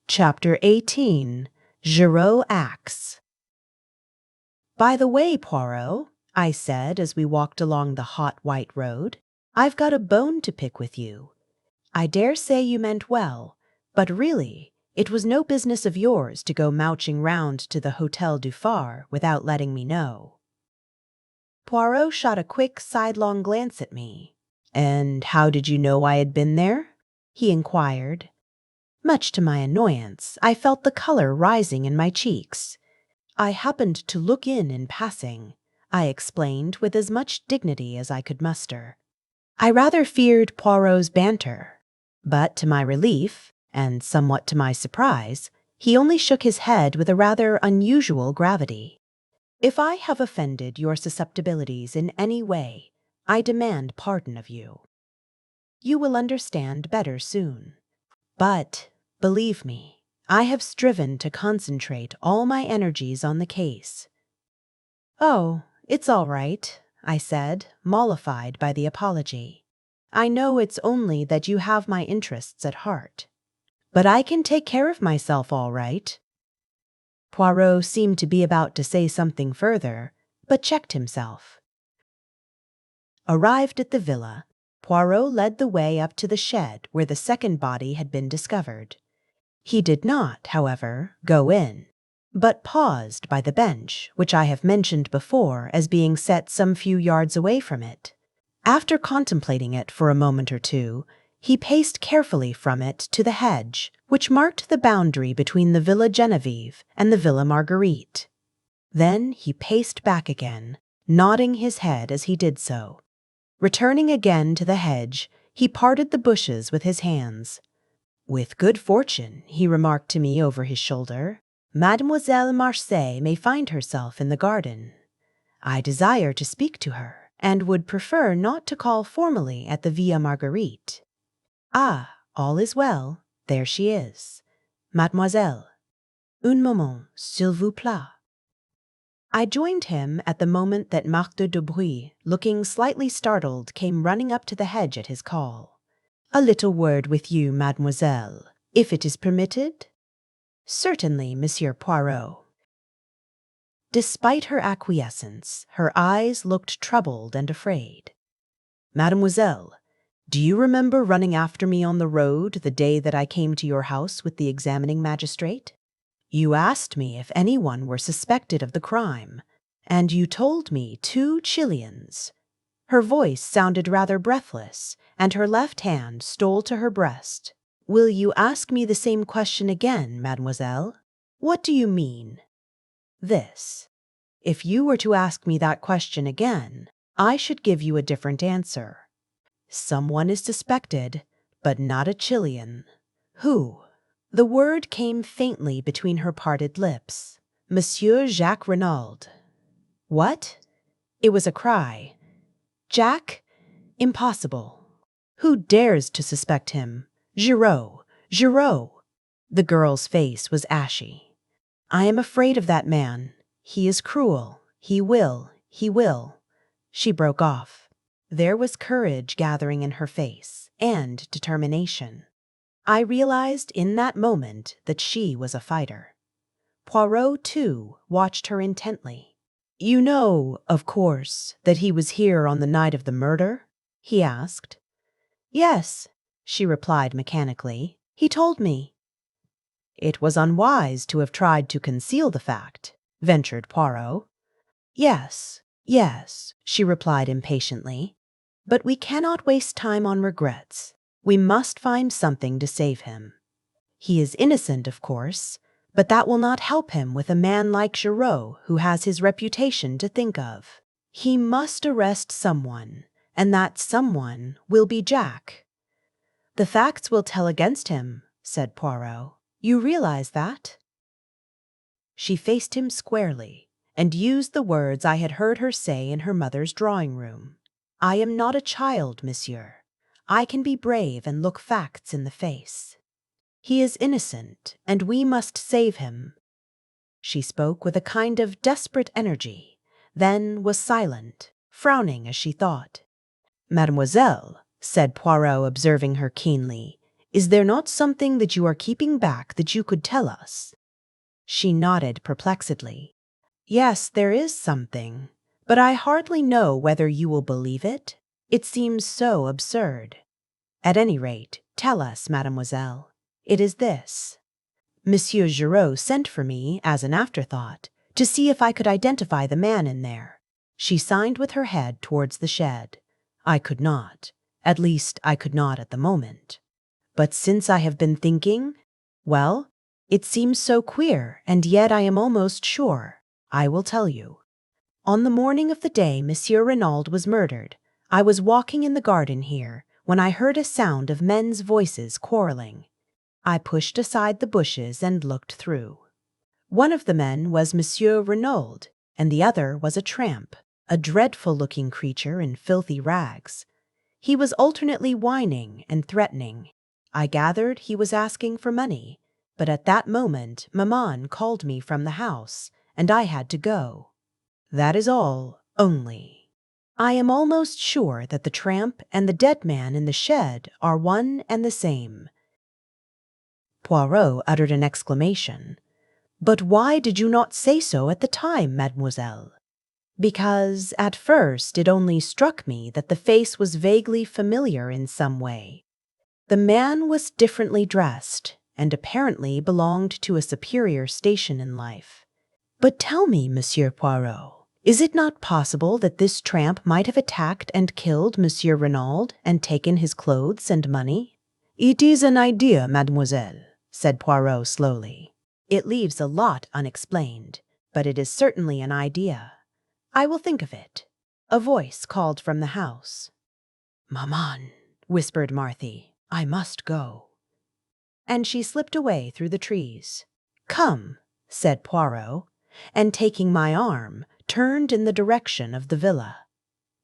Chapter 18. Giraud Acts. "By the way, Poirot," I said as we walked along the hot white road, "I've got a bone to pick with you. I dare say you meant well, but really, it was no business of yours to go mouching round to the Hotel du Phare without letting me know." Poirot shot a quick, sidelong glance at me. "And how did you know I had been there?" he inquired. Much to my annoyance, I felt the color rising in my cheeks. "I happened to look in passing," I explained with as much dignity as I could muster. I rather feared Poirot's banter, but to my relief, and somewhat to my surprise, he only shook his head with a rather unusual gravity. "If I have offended your susceptibilities in any way, I demand pardon of you. You will understand better soon. But, believe me, I have striven to concentrate all my energies on the case." "Oh, it's all right," I said, mollified by the apology. "I know it's only that you have my interests at heart. But I can take care of myself all right." Poirot seemed to be about to say something further, but checked himself. Arrived at the villa, Poirot led the way up to the shed where the second body had been discovered. He did not, however, go in, but paused by the bench, which I have mentioned before as being set some few yards away from it. After contemplating it for a moment or two, he paced carefully from it to the hedge, which marked the boundary between the Villa Genevieve and the Villa Marguerite. Then he paced back again, nodding his head as he did so. Returning again to the hedge, he parted the bushes with his hands. "With good fortune," he remarked to me over his shoulder, "Mademoiselle Marseille may find herself in the garden. I desire to speak to her, and would prefer not to call formally at the Villa Marguerite. Ah, all is well. There she is. Mademoiselle. Un moment, s'il vous plaît." I joined him at the moment that Marthe de Breuil, looking slightly startled, came running up to the hedge at his call. "A little word with you, mademoiselle, if it is permitted?" "Certainly, Monsieur Poirot." Despite her acquiescence, her eyes looked troubled and afraid. "Mademoiselle, do you remember running after me on the road the day that I came to your house with the examining magistrate? You asked me if anyone were suspected of the crime, and you told me 2 Chileans." Her voice sounded rather breathless, and her left hand stole to her breast. "Will you ask me the same question again, mademoiselle? What do you mean?" "This. If you were to ask me that question again, I should give you a different answer. Someone is suspected, but not a Chilean." "Who?" The word came faintly between her parted lips. "Monsieur Jacques Renaud." "What?" It was a cry. "Jack? Impossible. Who dares to suspect him? Giraud! Giraud!" The girl's face was ashy. "I am afraid of that man. He is cruel. He will. She broke off. There was courage gathering in her face, and determination. I realized in that moment that she was a fighter. Poirot, too, watched her intently. "You know, of course, that he was here on the night of the murder?" he asked. "Yes," she replied mechanically. "He told me." "It was unwise to have tried to conceal the fact," ventured Poirot. Yes, she replied impatiently. "But we cannot waste time on regrets. We must find something to save him. He is innocent, of course, but that will not help him with a man like Giraud who has his reputation to think of. He must arrest someone, and that someone will be Jack." "The facts will tell against him," said Poirot. "You realize that?" She faced him squarely, and used the words I had heard her say in her mother's drawing-room. "I am not a child, monsieur. I can be brave and look facts in the face. He is innocent, and we must save him." She spoke with a kind of desperate energy, then was silent, frowning as she thought. "Mademoiselle," said Poirot, observing her keenly, Is there not something that you are keeping back that you could tell us?" She nodded perplexedly. "Yes, there is something, but I hardly know whether you will believe it. It seems so absurd. At any rate, tell us, mademoiselle. It is this. Monsieur Giraud sent for me, as an afterthought, to see if I could identify the man in there." She signed with her head towards the shed. "I could not. At least, I could not at the moment. But since I have been thinking, well, it seems so queer, and yet I am almost sure. I will tell you. On the morning of the day Monsieur Renaud was murdered, I was walking in the garden here when I heard a sound of men's voices quarreling. I pushed aside the bushes and looked through. One of the men was Monsieur Renaud, and the other was a tramp, a dreadful-looking creature in filthy rags. He was alternately whining and threatening. I gathered he was asking for money, but at that moment Maman called me from the house, and I had to go. That is all, only. I am almost sure that the tramp and the dead man in the shed are one and the same." Poirot uttered an exclamation. "But why did you not say so at the time, mademoiselle?" "Because, at first, it only struck me that the face was vaguely familiar in some way. The man was differently dressed, and apparently belonged to a superior station in life. But tell me, Monsieur Poirot, is it not possible that this tramp might have attacked and killed Monsieur Renaud and taken his clothes and money?" "It is an idea, mademoiselle," said Poirot slowly. "It leaves a lot unexplained, but it is certainly an idea. I will think of it." A voice called from the house. "Maman," whispered Marthy, "I must go." And she slipped away through the trees. "Come," said Poirot, and taking my arm, turned in the direction of the villa.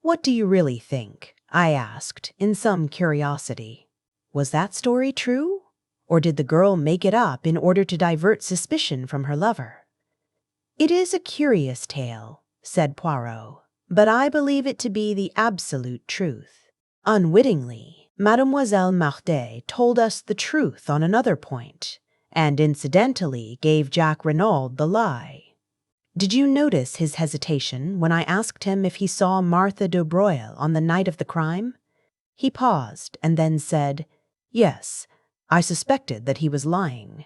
"What do you really think?" I asked, in some curiosity. "Was that story true? Or did the girl make it up in order to divert suspicion from her lover?" "It is a curious tale," said Poirot, "but I believe it to be the absolute truth. Unwittingly, Mademoiselle Marthe told us the truth on another point, and incidentally gave Jacques Renaud the lie. Did you notice his hesitation when I asked him if he saw Marthe de Breuil on the night of the crime? He paused and then said, 'Yes, I suspected that he was lying.'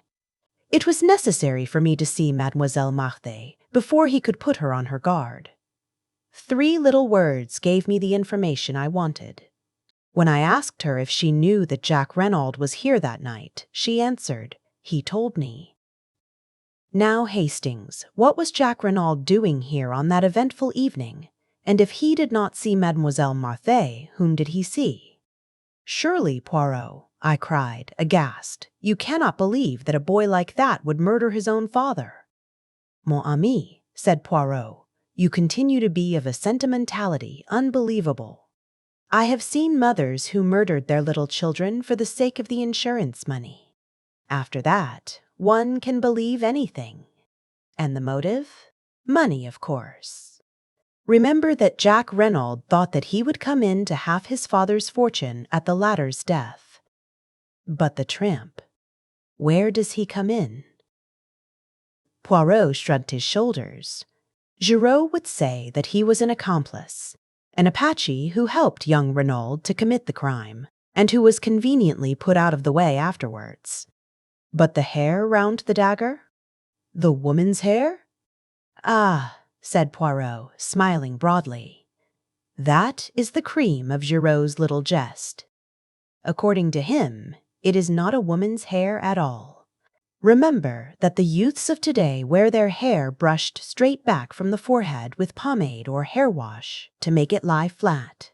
It was necessary for me to see Mademoiselle Marthe before he could put her on her guard. 3 little words gave me the information I wanted. When I asked her if she knew that Jacques Renaud was here that night, she answered, 'He told me.' Now, Hastings, what was Jacques Renaud doing here on that eventful evening? And if he did not see Mademoiselle Marthe, whom did he see?" "Surely, Poirot," I cried, aghast, "you cannot believe that a boy like that would murder his own father." "Mon ami," said Poirot, "you continue to be of a sentimentality unbelievable. I have seen mothers who murdered their little children for the sake of the insurance money. After that, one can believe anything. And the motive? Money, of course. Remember that Jacques Renaud thought that he would come in to half his father's fortune at the latter's death. But the tramp, where does he come in?" Poirot shrugged his shoulders. Giraud would say that he was an accomplice, an Apache who helped young Renaud to commit the crime, and who was conveniently put out of the way afterwards. But the hair round the dagger? The woman's hair? "Ah," said Poirot, smiling broadly. "That is the cream of Giraud's little jest. According to him, it is not a woman's hair at all. Remember that the youths of today wear their hair brushed straight back from the forehead with pomade or hair wash to make it lie flat.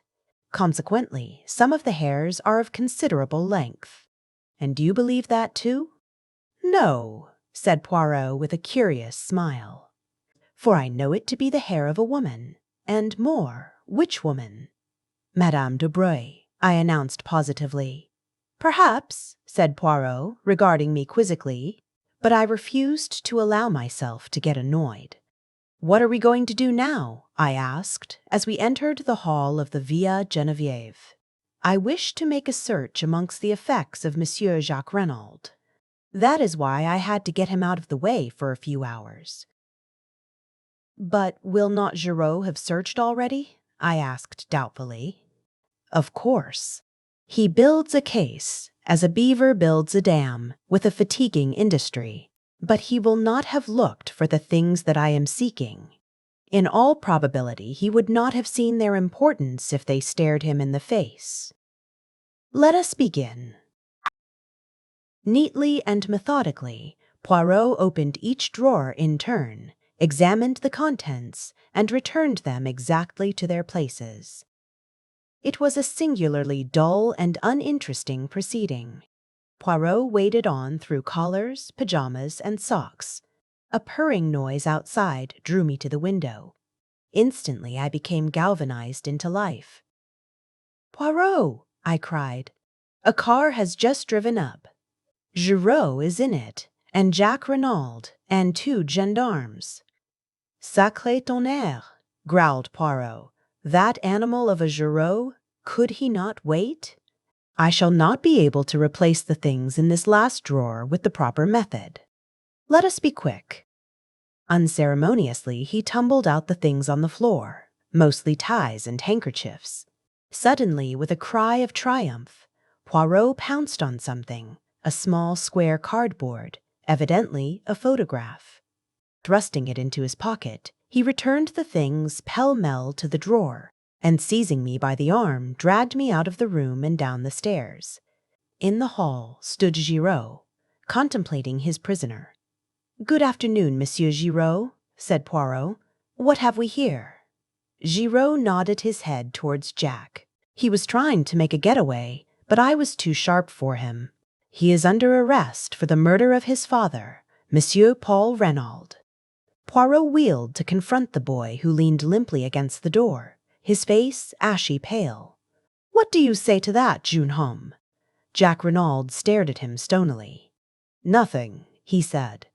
Consequently, some of the hairs are of considerable length. And do you believe that too?" "No," said Poirot with a curious smile. "For I know it to be the hair of a woman. And more, which woman?" "Madame de Breuil," I announced positively. "Perhaps," said Poirot, regarding me quizzically, but I refused to allow myself to get annoyed. "What are we going to do now?" I asked, as we entered the hall of the Villa Geneviève. I wish to make a search amongst the effects of Monsieur Jacques Renaud. That is why I had to get him out of the way for a few hours." "But will not Giraud have searched already?" I asked doubtfully. "Of course. He builds a case, as a beaver builds a dam, with a fatiguing industry. But he will not have looked for the things that I am seeking. In all probability, he would not have seen their importance if they stared him in the face. Let us begin." Neatly and methodically, Poirot opened each drawer in turn, examined the contents, and returned them exactly to their places. It was a singularly dull and uninteresting proceeding. Poirot waded on through collars, pajamas, and socks. A purring noise outside drew me to the window. Instantly I became galvanized into life. "Poirot!" I cried. "A car has just driven up. Giraud is in it, and Jacques Renaud, and 2 gendarmes." "Sacré tonnerre!" growled Poirot. "That animal of a Giraud, could he not wait? I shall not be able to replace the things in this last drawer with the proper method. Let us be quick." Unceremoniously, he tumbled out the things on the floor, mostly ties and handkerchiefs. Suddenly, with a cry of triumph, Poirot pounced on something, a small square cardboard, evidently a photograph. Thrusting it into his pocket, he returned the things pell-mell to the drawer, and seizing me by the arm, dragged me out of the room and down the stairs. In the hall stood Giraud, contemplating his prisoner. "Good afternoon, Monsieur Giraud," said Poirot. "What have we here?" Giraud nodded his head towards Jack. He was trying to make a getaway, but I was too sharp for him. "He is under arrest for the murder of his father, Monsieur Paul Renaud." Poirot wheeled to confront the boy who leaned limply against the door, his face ashy pale. "What do you say to that, jeune homme?" Jacques Renaud stared at him stonily. "Nothing," he said.